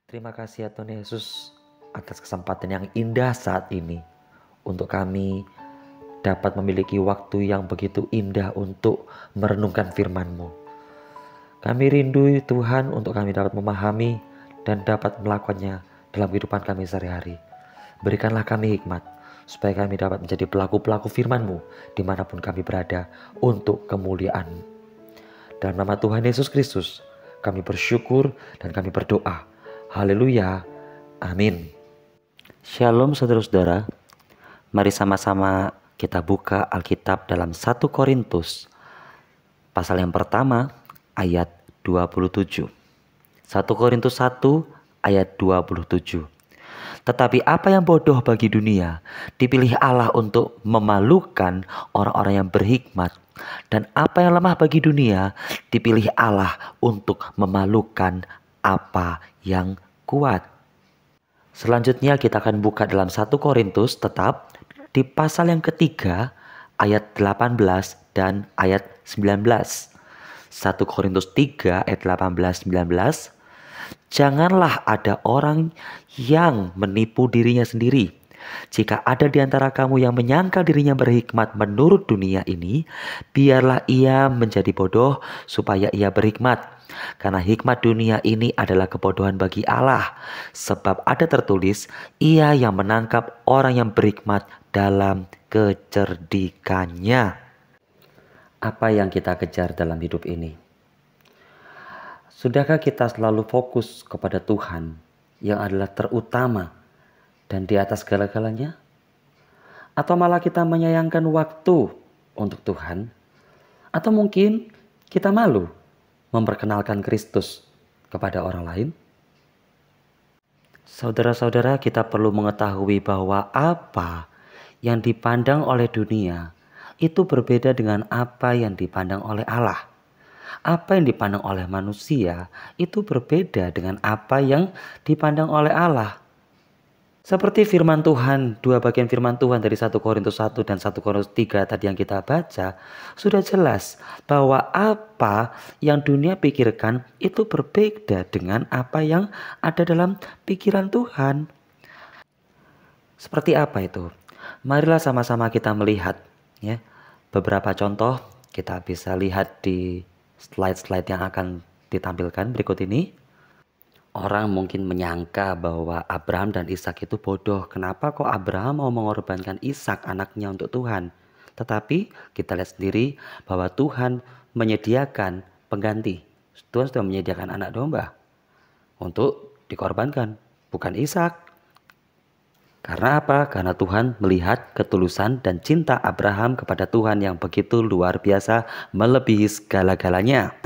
Terima kasih ya Tuhan Yesus atas kesempatan yang indah saat ini untuk kami dapat memiliki waktu yang begitu indah untuk merenungkan firman-Mu. Kami rindu Tuhan untuk kami dapat memahami dan dapat melakukannya dalam kehidupan kami sehari-hari. Berikanlah kami hikmat supaya kami dapat menjadi pelaku-pelaku firman-Mu dimanapun kami berada untuk kemuliaan-Mu. Dalam nama Tuhan Yesus Kristus kami bersyukur dan kami berdoa. Haleluya. Amin. Shalom saudara-saudara. Mari sama-sama kita buka Alkitab dalam 1 Korintus. Pasal yang pertama ayat 27. 1 Korintus 1 ayat 27. Tetapi apa yang bodoh bagi dunia dipilih Allah untuk memalukan orang-orang yang berhikmat. Dan apa yang lemah bagi dunia dipilih Allah untuk memalukan apa yang kuat. Selanjutnya kita akan buka dalam 1 Korintus tetap di pasal yang ketiga ayat 18 dan ayat 19. 1 Korintus 3 ayat 18-19. Janganlah ada orang yang menipu dirinya sendiri. Jika ada di antara kamu yang menyangka dirinya berhikmat menurut dunia ini, biarlah ia menjadi bodoh supaya ia berhikmat. Karena hikmat dunia ini adalah kebodohan bagi Allah. Sebab ada tertulis, ia yang menangkap orang yang berhikmat dalam kecerdikannya. Apa yang kita kejar dalam hidup ini? Sudahkah kita selalu fokus kepada Tuhan yang adalah terutama dan di atas segala-galanya? Atau malah kita menyayangkan waktu untuk Tuhan? Atau mungkin kita malu memperkenalkan Kristus kepada orang lain? Saudara-saudara, kita perlu mengetahui bahwa apa yang dipandang oleh dunia itu berbeda dengan apa yang dipandang oleh Allah. Apa yang dipandang oleh manusia itu berbeda dengan apa yang dipandang oleh Allah. Seperti firman Tuhan, dua bagian firman Tuhan dari 1 Korintus 1 dan 1 Korintus 3 tadi yang kita baca, sudah jelas bahwa apa yang dunia pikirkan itu berbeda dengan apa yang ada dalam pikiran Tuhan. Seperti apa itu? Marilah sama-sama kita melihat ya. Beberapa contoh kita bisa lihat di slide-slide yang akan ditampilkan berikut ini. Orang mungkin menyangka bahwa Abraham dan Ishak itu bodoh. Kenapa kok Abraham mau mengorbankan Ishak anaknya untuk Tuhan? Tetapi kita lihat sendiri bahwa Tuhan menyediakan pengganti. Tuhan sudah menyediakan anak domba untuk dikorbankan, bukan Ishak. Karena apa? Karena Tuhan melihat ketulusan dan cinta Abraham kepada Tuhan yang begitu luar biasa, melebihi segala-galanya.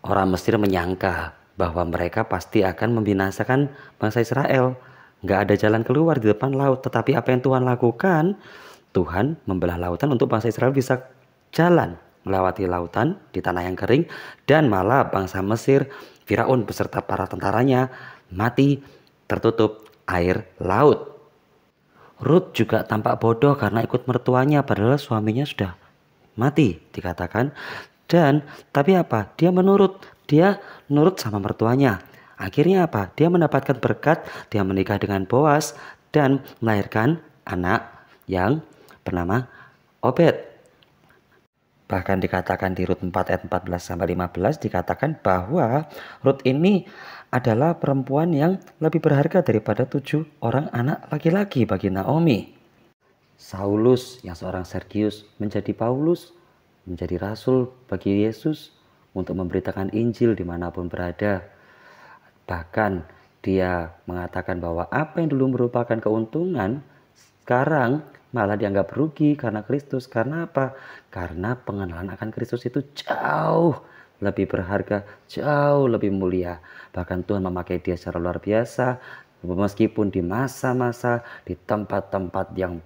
Orang Mesir menyangka bahwa mereka pasti akan membinasakan bangsa Israel. Nggak ada jalan keluar di depan laut. Tetapi apa yang Tuhan lakukan? Tuhan membelah lautan untuk bangsa Israel bisa jalan melewati lautan di tanah yang kering. Dan malah bangsa Mesir, Firaun beserta para tentaranya mati tertutup air laut. Rut juga tampak bodoh karena ikut mertuanya padahal suaminya sudah mati dikatakan. Dan tapi apa? Dia nurut sama mertuanya. Akhirnya apa? Dia mendapatkan berkat, dia menikah dengan Boas dan melahirkan anak yang bernama Obed. Bahkan dikatakan di Rut 4 ayat 14-15 dikatakan bahwa Rut ini adalah perempuan yang lebih berharga daripada 7 orang anak laki-laki bagi Naomi. Saulus yang seorang Sergius menjadi Paulus, menjadi rasul bagi Yesus untuk memberitakan Injil dimanapun berada. Bahkan dia mengatakan bahwa apa yang dulu merupakan keuntungan sekarang malah dianggap rugi karena Kristus. Karena apa? Karena pengenalan akan Kristus itu jauh lebih berharga, jauh lebih mulia. Bahkan Tuhan memakai dia secara luar biasa meskipun di masa-masa di tempat-tempat yang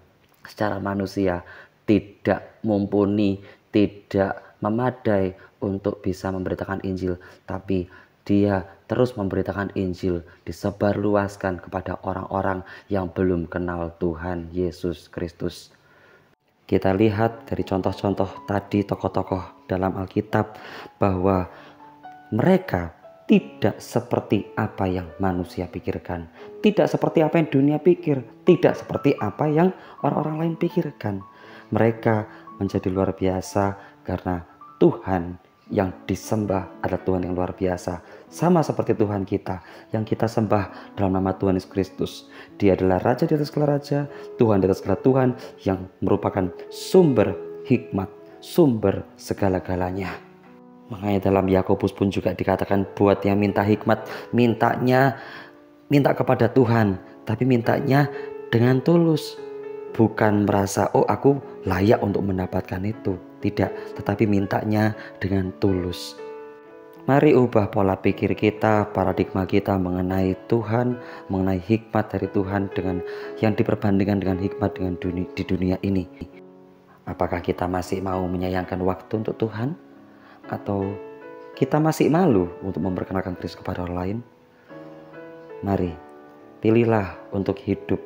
secara manusia tidak mumpuni, tidak memadai untuk bisa memberitakan Injil, tapi dia terus memberitakan Injil, disebarluaskan kepada orang-orang yang belum kenal Tuhan Yesus Kristus. Kita lihat dari contoh-contoh tadi tokoh-tokoh dalam Alkitab bahwa mereka tidak seperti apa yang manusia pikirkan, tidak seperti apa yang dunia pikir, tidak seperti apa yang orang-orang lain pikirkan. Mereka menjadi luar biasa karena Tuhan yang disembah adalah Tuhan yang luar biasa. Sama seperti Tuhan kita yang kita sembah dalam nama Tuhan Yesus Kristus. Dia adalah Raja di atas segala raja, Tuhan di atas segala Tuhan, yang merupakan sumber hikmat, sumber segala-galanya. Makanya dalam Yakobus pun juga dikatakan, buat yang minta hikmat, minta kepada Tuhan, tapi mintanya dengan tulus. Bukan merasa, oh aku layak untuk mendapatkan itu. Tidak, tetapi mintanya dengan tulus. Mari ubah pola pikir kita, paradigma kita mengenai Tuhan, mengenai hikmat dari Tuhan dengan yang diperbandingkan dengan hikmat di dunia ini. Apakah kita masih mau menyayangkan waktu untuk Tuhan? Atau kita masih malu untuk memperkenalkan Kristus kepada orang lain? Mari, pilihlah untuk hidup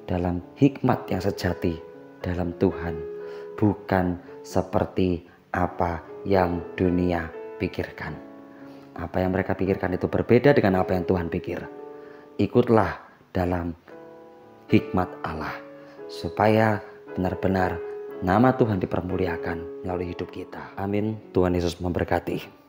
dalam hikmat yang sejati dalam Tuhan, bukan seperti apa yang dunia pikirkan. Apa yang mereka pikirkan itu berbeda dengan apa yang Tuhan pikir. Ikutlah dalam hikmat Allah, supaya benar-benar nama Tuhan dipermuliakan melalui hidup kita. Amin. Tuhan Yesus memberkati.